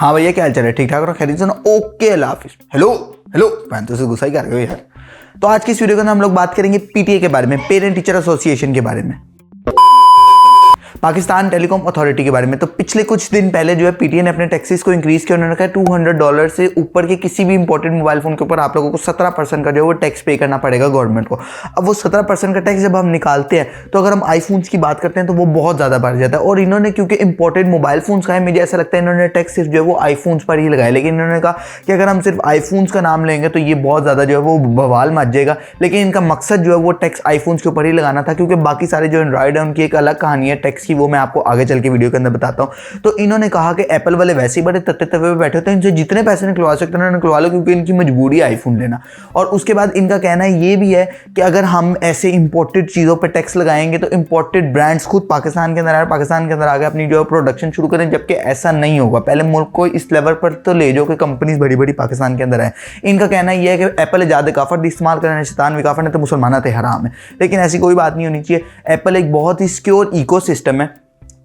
हाँ भैया, क्या हाल चाल है? ठीक ठाक और खैरियत से ना? ओके, अल्लाह हाफिज़। हेलो हेलो, मैं तो गुस्सा ही कर रहे हो यार। तो आज की इस वीडियो के अंदर हम लोग बात करेंगे पीटीए के बारे में, पेरेंट टीचर एसोसिएशन के बारे में, पाकिस्तान टेलीकॉम अथॉरिटी के बारे में। तो पिछले कुछ दिन पहले जो है पीटीए ने अपने टैक्सेस को इंक्रीज किया। उन्होंने कहा $200 से ऊपर के किसी भी इंपोर्टेड मोबाइल फोन के ऊपर आप लोगों को 17% का जो है वो टैक्स पे करना पड़ेगा गवर्नमेंट को। अब वो 17% का टैक्स जब हम निकालते हैं तो अगर हम आईफोन्स की बात करते हैं तो वो बहुत ज़्यादा बढ़ जाता है। और इन्होंने क्योंकि इंपोर्टेड मोबाइल फोन्स का है, मुझे ऐसा लगता है इन्होंने टैक्स सिर्फ जो है वो आईफोन्स पर ही लगाया। लेकिन इन्होंने कहा कि अगर हम सिर्फ आईफोन्स का नाम लेंगे तो ये बहुत ज़्यादा जो है वो बवाल मच जाएगा। लेकिन इनका मकसद जो है वो टैक्स आईफोन्स के ऊपर ही लगाना था, क्योंकि बाकी सारे जो एंड्रॉइड है उनकी एक अलग कहानी है टैक्स की, वो मैं आपको आगे चल के वीडियो के अंदर बताता हूं। तो इन्होंने कहा कि एप्पल वाले वैसे ही बड़े तत्ते तवे पे बैठे होते हैं, इनसे जितने पैसे निकलवा सकते हैं निकलवा लो, क्योंकि इनकी मजबूरी है आईफोन लेना। और उसके बाद इनका कहना ये भी है कि अगर हम ऐसे इंपोर्टेड चीज़ों पर टैक्स लगाएंगे तो इंपोर्टेड ब्रांड्स खुद पाकिस्तान के अंदर आए, पाकिस्तान के अंदर आगे अपनी जो है प्रोडक्शन शुरू करें, जबकि ऐसा नहीं होगा। पहले मुल्क को इस लेवल पर तो ले जाओ कि कंपनीज बड़ी बड़ी पाकिस्तान के अंदर आए। इनका कहना यह है कि एप्पल ज़्यादा काफर इस्तेमाल करना शैतान विकाफर ने तो मुसलमाना थे हराम है। लेकिन ऐसी कोई बात नहीं होनी चाहिए। एप्पल एक बहुत ही सिक्योर इकोसिस्टम है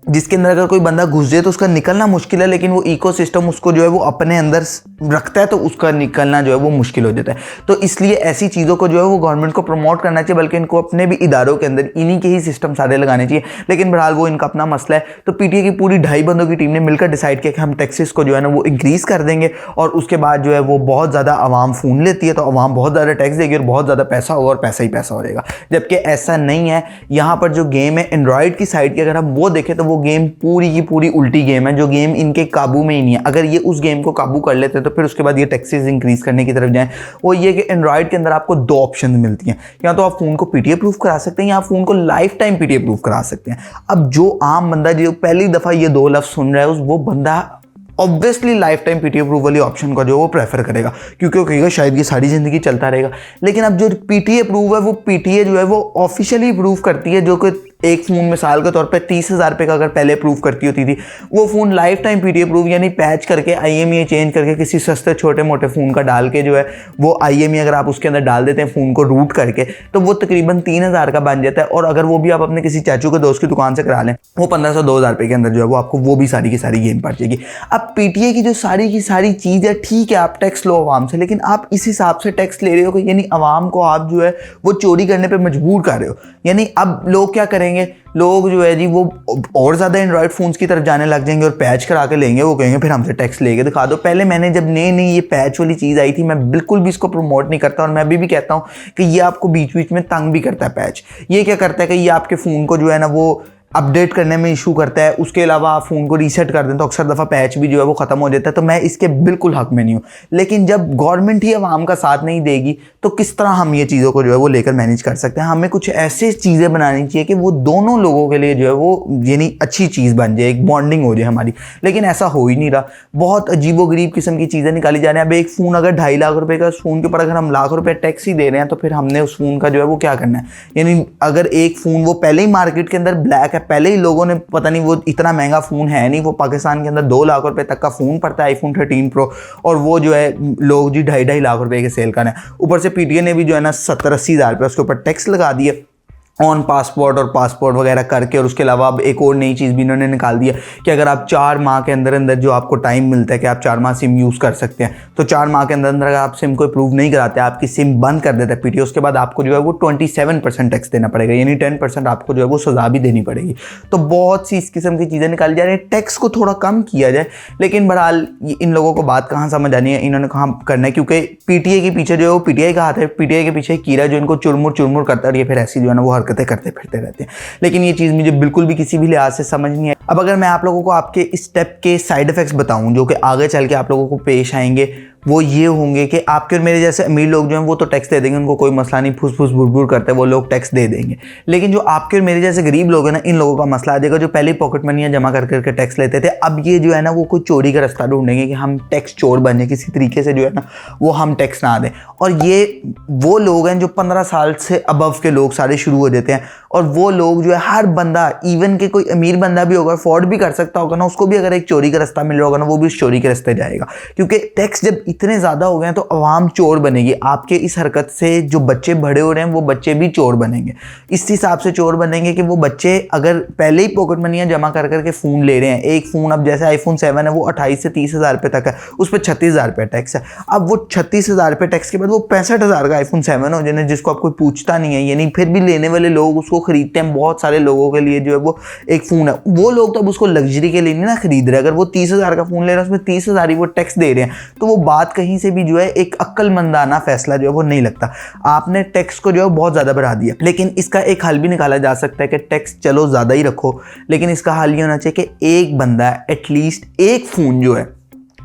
जिसके अंदर अगर कोई बंदा घुस जाए तो उसका निकलना मुश्किल है, लेकिन वो इकोसिस्टम उसको जो है वो अपने अंदर रखता है तो उसका निकलना जो है वो मुश्किल हो जाता है। तो इसलिए ऐसी चीज़ों को जो है वो गवर्नमेंट को प्रमोट करना चाहिए, बल्कि इनको अपने भी इदारों के अंदर इन्हीं के ही सिस्टम सारे लगाने चाहिए। लेकिन बहरहाल वो इनका अपना मसला है। तो पीटीए की पूरी 2.5 बंदों की टीम ने मिलकर डिसाइड किया कि हम टैक्सेस को जो है ना वो इंक्रीज़ कर देंगे, और उसके बाद जो है वो बहुत ज़्यादा आवाम फ़ोन लेती है तो आवाम बहुत ज़्यादा टैक्स देगी और बहुत ज़्यादा पैसा होगा और पैसा ही पैसा हो जाएगा। जबकि ऐसा नहीं है। यहाँ पर जो गेम है एंड्रॉयड की साइड की अगर हम वो देखें तो वो गेम पूरी उल्टी गेम है, जो गेम इनके काबू में ही नहीं है। अगर ये उस गेम को काबू कर लेते तो फिर उसके बाद ये टैक्सेस इंक्रीज करने की तरफ जाएं। वो ये कि एंड्रॉयड के अंदर आपको 2 ऑप्शन मिलती हैं, या तो आप फोन को पीटीए प्रूफ करा सकते हैं या आप फोन को लाइफ टाइम पीटीए प्रूफ करा सकते हैं। अब जो आम बंदा जो पहली दफा ये 2 लफ्ज सुन रहा है वो बंदा obviously life time PTA proof वाली ऑप्शन का जो वो प्रेफर करेगा, क्योंकि वो कहेगा शायद ये सारी जिंदगी चलता रहेगा। लेकिन अब जो पीटीए प्रूफ है वो पीटीए जो है वो ऑफिशियली प्रूफ करती है, जो कि एक फ़ोन मिसाल के तौर पे 30,000 रुपये का अगर पहले प्रूफ करती होती थी, वो phone life time PTA proof यानी पैच करके IMEI चेंज करके किसी सस्ते छोटे मोटे फ़ोन का डाल के जो है वो IMEI अगर आप उसके अंदर डाल देते हैं फ़ोन को रूट करके, तो वो तकरीबन 3,000 का बन जाता है। और अगर वो भी आप अपने किसी चाचू के दोस्त की दुकान से करा लें, वो 1,500-2,000 रुपये के अंदर जो है वो आपको वो भी सारी की सारी गेम पड़ जाएगी। अब पीटीए की जो सारी की सारी चीज़ है, ठीक है आप टैक्स लो आवाम से, लेकिन आप इस हिसाब से टैक्स ले रहे हो कि यानी आवाम को आप जो है वो चोरी करने पर मजबूर कर रहे हो। यानी अब लोग क्या करेंगे, लोग जो है जी वो और ज़्यादा एंड्रॉयड फ़ोन्स की तरफ जाने लग जाएंगे और पैच करा के लेंगे। वो कहेंगे फिर हमसे टैक्स लेके दिखा दो। पहले मैंने जब नई ये पैच वाली चीज़ आई थी, मैं बिल्कुल भी इसको प्रमोट नहीं करता, और मैं अभी भी कहता हूँ कि ये आपको बीच बीच में तंग भी करता है पैच। ये क्या करता है कि ये आपके फ़ोन को जो है ना वो अपडेट करने में इशू करता है। उसके अलावा आप फ़ोन को रीसेट कर दें तो अक्सर दफ़ा पैच भी जो है वो ख़त्म हो जाता है। तो मैं इसके बिल्कुल हक में नहीं हूँ। लेकिन जब गवर्नमेंट ही आवाम का साथ नहीं देगी तो किस तरह हम ये चीज़ों को जो है वो लेकर मैनेज कर सकते हैं। हमें कुछ ऐसी चीज़ें बनानी चाहिए कि वो दोनों लोगों के लिए जो है वो यानी अच्छी चीज़ बन जाए, एक बॉन्डिंग हो जाए हमारी। लेकिन ऐसा हो ही नहीं रहा। बहुत अजीबोगरीब किस्म की चीज़ें निकाली जा रही हैं। अब एक फ़ोन अगर 2.5 लाख रुपये का, उस फ़ोन के ऊपर अगर हम लाख रुपये टैक्स ही दे रहे हैं तो फिर हमने उस फ़ोन का जो है वो क्या करना है। यानी अगर एक फ़ोन वो पहले ही मार्केट के अंदर ब्लैक है, पहले ही लोगों ने पता नहीं, वो इतना महंगा फ़ोन है नहीं, वो पाकिस्तान के अंदर 2 लाख रुपए तक का फ़ोन पड़ता है iPhone 13 Pro, और वो जो है लोग जी 2.5 लाख रुपए के सेल कर रहे हैं। ऊपर से पीटीए ने भी जो है ना 70-80 हज़ार रुपये उसके ऊपर टैक्स लगा दिए ऑन पासपोर्ट और पासपोर्ट वगैरह करके। और उसके अलावा अब एक और नई चीज़ भी इन्होंने निकाल दी है कि अगर आप 4 माह के अंदर अंदर जो आपको टाइम मिलता है कि आप 4 माह सिम यूज़ कर सकते हैं, तो 4 माह के अंदर अंदर अगर आप सिम को अप्रूव नहीं कराते, आपकी सिम बंद कर देता है पीटीए, उसके बाद आपको जो है वो 27% टैक्स देना पड़ेगा, यानी 10% आपको जो है वो सज़ा भी देनी पड़ेगी। तो बहुत सी इस किस्म की चीज़ें निकाली जा रही हैं। टैक्स को थोड़ा कम किया जाए, लेकिन बहरहाल इन लोगों को बात कहाँ समझ आनी है, इन्होंने कहाँ करना है, क्योंकि पीटीए के पीछे जो है वो पीटीआई का हाथ है। पीटीआई के पीछे कीड़ा जो इनको चुरमुर करता है और ये फिर ऐसी जो है ना वो हरकतें करते फिरते रहते हैं। लेकिन ये चीज़ मुझे बिल्कुल भी किसी भी लिहाज से समझ नहीं है। अब अगर मैं आप लोगों को आपके इस स्टेप के साइड इफेक्ट्स बताऊं जो कि आगे चल के आप लोगों को पेश आएंगे, वो ये होंगे कि आपके और मेरे जैसे अमीर लोग जो हैं वो तो टैक्स दे देंगे, उनको कोई मसला नहीं, फुस फुस बुर करते हैं वो लोग टैक्स दे देंगे। लेकिन जो आपके और मेरे जैसे गरीब लोग हैं ना, इन लोगों का मसला आ जाएगा, जो पहले पॉकेट मनी जमा कर करके टैक्स लेते थे। अब ये जो है ना वो कोई चोरी का रास्ता ढूंढेंगे कि हम टैक्स चोर बन जाए, किसी तरीके से जो है ना वो हम टैक्स ना दें। और ये वो लोग हैं जो 15 साल से अबव के लोग सारे शुरू हो जाते हैं, और वो लोग जो है हर बंदा, इवन के कोई अमीर बंदा भी अफोर्ड भी कर सकता होगा ना, उसको भी अगर एक चोरी का रास्ता मिल रहा होगा ना, वो भी उस चोरी के रास्ते जाएगा। क्योंकि टैक्स जब इतने ज़्यादा हो गए हैं तो अवाम चोर बनेगी। आपके इस हरकत से जो बच्चे बड़े हो रहे हैं वो बच्चे भी चोर बनेंगे। इस हिसाब से चोर बनेंगे कि वो बच्चे अगर पहले ही पॉकेट मनियाँ जमा कर करके फ़ोन ले रहे हैं, एक फ़ोन अब जैसे आईफोन 7 है वो 28 से 30 हज़ार रुपये तक है, उस पर 36,000 रुपये टैक्स है। अब वो 36,000 रुपये टैक्स के बाद वो 65,000 का आईफोन 7 हो जाए जिसको आप कोई पूछता नहीं है, यानी फिर भी लेने वाले लोग उसको खरीदते हैं। बहुत सारे लोगों के लिए जो है वो एक फ़ोन है, वो लोग तो अब उसको लग्जरी के लिए नहीं ना खरीद रहे। अगर वो 30,000 का फ़ोन ले रहे हैं उसमें 30,000 ही वो टैक्स दे रहे हैं, तो वो बात कहीं से भी जो है एक अक्लमंदाना फैसला जो है वो नहीं लगता। आपने टैक्स को जो है बहुत ज़्यादा बढ़ा दिया, लेकिन इसका एक हल भी निकाला जा सकता है कि टैक्स चलो ज़्यादा ही रखो, लेकिन इसका हल ये होना चाहिए कि एक बंदा एटलीस्ट एक फ़ोन जो है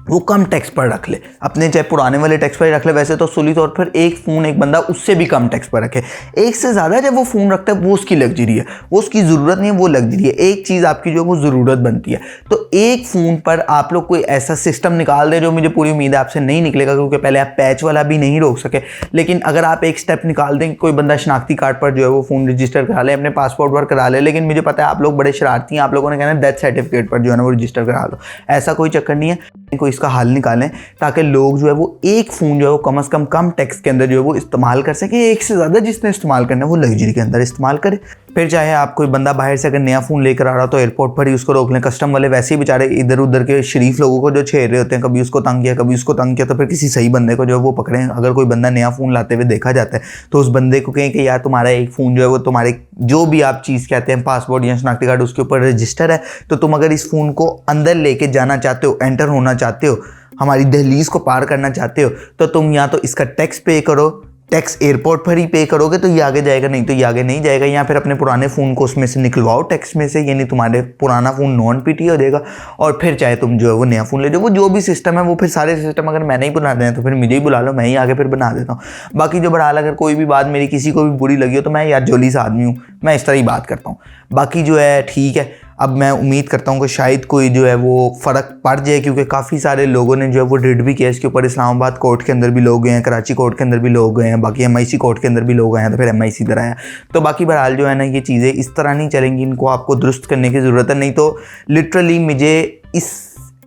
वो कम टैक्स पर रख ले, अपने चाहे पुराने वाले टैक्स पर ही रख ले। वैसे तो सुली तौर पर एक फ़ोन एक बंदा उससे भी कम टैक्स पर रखे। एक से ज़्यादा जब वो फ़ोन रखता है वो उसकी लग्जरी है, वो उसकी ज़रूरत नहीं है, वो लग्जरी है। एक चीज़ आपकी जो है वो ज़रूरत बनती है। तो एक फ़ोन पर आप लोग कोई ऐसा सिस्टम निकाल दे, जो मुझे पूरी उम्मीद है आपसे नहीं निकलेगा, क्योंकि पहले आप पैच वाला भी नहीं रोक सके। लेकिन अगर आप एक स्टेप निकाल दें, कोई बंदा शनाख्ती कार्ड पर जो है वो फ़ोन रजिस्टर करा ले, अपने पासपोर्ट पर करा ले, लेकिन मुझे पता है आप लोग बड़े शरारती हैं, आप लोगों ने कहना डेथ सर्टिफिकेट पर जो है ना वो रजिस्टर करा लो। ऐसा कोई चक्कर नहीं है, कोई इसका हल निकालें ताकि लोग जो है वो एक फ़ोन जो है वो कम कम टैक्स के अंदर जो है वो इस्तेमाल कर सके। एक से ज़्यादा जिसने इस्तेमाल करना है वो लग्जरी के अंदर इस्तेमाल करे। फिर चाहे आप कोई बंदा बाहर से अगर नया फ़ोन लेकर आ रहा हो तो एयरपोर्ट पर ही उसको रोक लें। कस्टम वाले वैसे ही बेचारे इधर उधर के शरीफ लोगों को जो छेड़ रहे होते हैं, कभी उसको तंग किया कभी उसको तंग किया, तो फिर किसी सही बंदे को जो है वो पकड़ें। अगर कोई बंदा नया फ़ोन लाते हुए देखा जाता है तो उस बंदे को कहें कि यार तुम्हारा एक फ़ोन जो है वो तुम्हारे जो भी आप चीज़ कहते हैं पासपोर्ट या शनाख्ती कार्ड उसके ऊपर रजिस्टर है, तो तुम अगर इस फ़ोन को अंदर लेके जाना चाहते हो, एंटर होना चाहते हो, हमारी दहलीज को पार करना चाहते हो, तो तुम या तो इसका टैक्स पे करो, टैक्स एयरपोर्ट पर ही पे करोगे तो ये आगे जाएगा, नहीं तो ये आगे नहीं जाएगा। या फिर अपने पुराने फ़ोन को उसमें से निकलवाओ टैक्स में से, यानी तुम्हारे पुराना फ़ोन नॉन पीटी हो जाएगा, और फिर चाहे तुम जो है वो नया फ़ोन ले जाओ। वो जो भी सिस्टम है वो फिर सारे सिस्टम अगर मैं नहीं बना दें तो फिर मुझे ही बुला लो, मैं ही आगे फिर बना देता हूँ। बाकी जो बहरहाल अगर कोई भी बात मेरी किसी को भी बुरी लगी हो तो मैं यार जोली सा आदमी हूँ, मैं इस तरह ही बात करता हूँ। बाकी जो है ठीक है, अब मैं उम्मीद करता हूँ कि शायद कोई जो है वो फ़र्क पड़ जाए, क्योंकि काफ़ी सारे लोगों ने जो है वो रिट भी किया इसके ऊपर। इस्लामाबाद कोर्ट के अंदर भी लोग गए हैं, कराची कोर्ट के अंदर भी लोग गए हैं, बाकी MIC कोर्ट के अंदर भी लोग आए हैं, तो फिर MIC इधर आया। तो बाकी बहरहाल जो है ना ये चीज़ें इस तरह नहीं चलेंगी, इनको आपको दुरुस्त करने की ज़रूरत है। नहीं तो लिटरली मुझे इस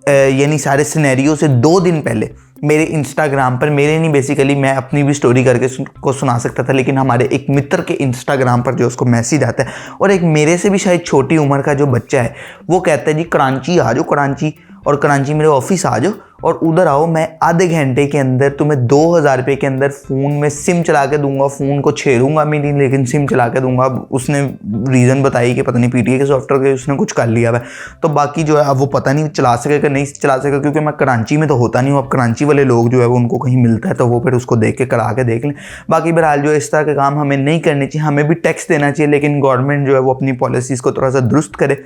यानी सारे सिनेरियो से 2 दिन पहले मेरे इंस्टाग्राम पर, मेरे नहीं बेसिकली मैं अपनी भी स्टोरी करके को सुना सकता था, लेकिन हमारे एक मित्र के इंस्टाग्राम पर जो उसको मैसेज आता है, और एक मेरे से भी शायद छोटी उम्र का जो बच्चा है वो कहता है जी कराची आ जाओ, कराची, और कराची मेरे ऑफिस आ जाओ और उधर आओ, मैं आधे घंटे के अंदर तुम्हें 2,000 रुपये के अंदर फ़ोन में सिम चला के दूंगा, फ़ोन को छेड़ूंगा मैं नहीं लेकिन सिम चला के दूंगा। उसने रीज़न बताई कि पता नहीं PTA के सॉफ्टवेयर के उसने कुछ कर लिया है, तो बाकी जो है अब वो पता नहीं चला सकेगा नहीं चला सकेगा, क्योंकि मैं कराची में तो होता नहीं हूँ। अब कराची वाले लोग जो है वो उनको कहीं मिलता है तो वो फिर उसको देख के करा के देख लें। बाकी बहरहाल जो इस तरह के काम हमें नहीं करने चाहिए, हमें भी टैक्स देना चाहिए, लेकिन गवर्नमेंट जो है वो अपनी पॉलिसीज़ को थोड़ा सा दुरुस्त करे।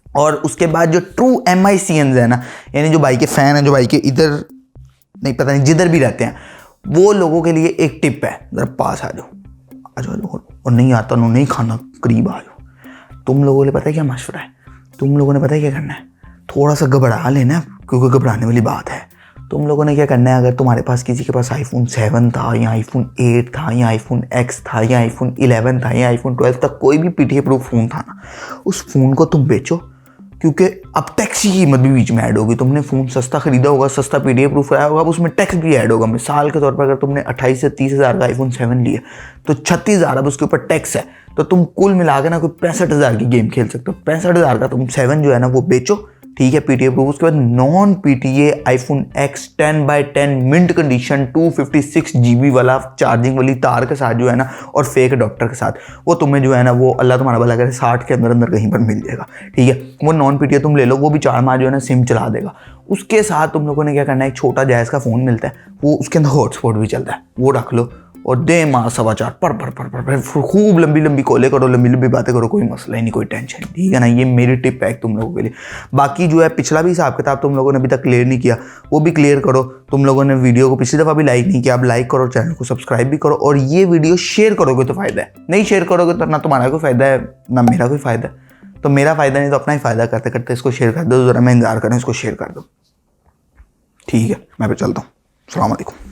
और उसके बाद जो ट्रू MICNs है ना, यानी जो भाई के फ़ैन है, जो भाई के इधर नहीं पता नहीं जिधर भी रहते हैं, वो लोगों के लिए एक टिप है, ज़रा पास आ जाओ, और नहीं आता उन्होंने नहीं खाना, करीब आ जाओ। तुम लोगों ने पता है क्या मशवरा है, तुम लोगों ने पता है क्या करना है, थोड़ा सा घबरा लेना, क्योंकि घबराने वाली बात है। तुम लोगों ने क्या करना है, अगर तुम्हारे पास किसी के पास iPhone 7 था या iPhone 8 था या iPhone X था या iPhone 11 था या iPhone 12 तक कोई भी PTA प्रूफ फ़ोन था ना, उस फ़ोन को तुम बेचो, क्योंकि अब टैक्स की कीमत भी बीच में ऐड होगी। तुमने फ़ोन सस्ता खरीदा होगा, सस्ता PTA प्रूफ कराया होगा, अब उसमें टैक्स भी ऐड होगा। मिसाल के तौर पर अगर तुमने 28 से 30 हज़ार का iPhone 7 लिया तो 36,000 अब उसके ऊपर टैक्स है, तो तुम कुल मिला के ना कोई 65,000 की गेम खेल सकते हो। 65,000 का तुम 7 जो है ना वो बेचो, ठीक है, PTA प्रूफ। उसके बाद non PTA iPhone X 10/10 mint condition 256 GB वाला चार्जिंग वाली तार के साथ जो है ना, और फेक डॉक्टर के साथ, वो तुम्हें जो है ना वो अल्लाह तुम्हारा भला करे 60 के अंदर अंदर कहीं पर मिल जाएगा, ठीक है। वो नॉन PTA तुम ले लो, वो भी 4 माह जो है ना सिम चला देगा। उसके साथ तुम लोगों ने क्या करना है, एक छोटा जायज़ का फ़ोन मिलता है, वो उसके अंदर हॉटस्पॉट भी चलता है, वो रख लो और दे माँ 4.25 पर खूब लंबी लंबी कॉलें करो, लंबी लंबी बातें करो, कोई मसला ही नहीं, कोई टेंशन, ठीक है ना। ये मेरी टिप है तुम लोगों के लिए। बाकी जो है पिछला भी हिसाब किताब तुम लोगों ने अभी तक क्लियर नहीं किया, वो भी क्लियर करो। तुम लोगों ने वीडियो को पिछली दफ़ा भी लाइक नहीं किया, अब लाइक करो, चैनल को सब्सक्राइब भी करो, और ये वीडियो शेयर करोगे तो फ़ायदा है, नहीं शेयर करोगे तो ना तुम्हारा कोई फ़ायदा है ना मेरा कोई फ़ायदा है। तो मेरा फ़ायदा नहीं तो अपना ही फ़ायदा करते करते इसको शेयर कर दो, ज़रा मैं इंतज़ार करें, इसको शेयर कर दो, ठीक है। मैं भी चलता हूँ, अस्सलाम वालेकुम।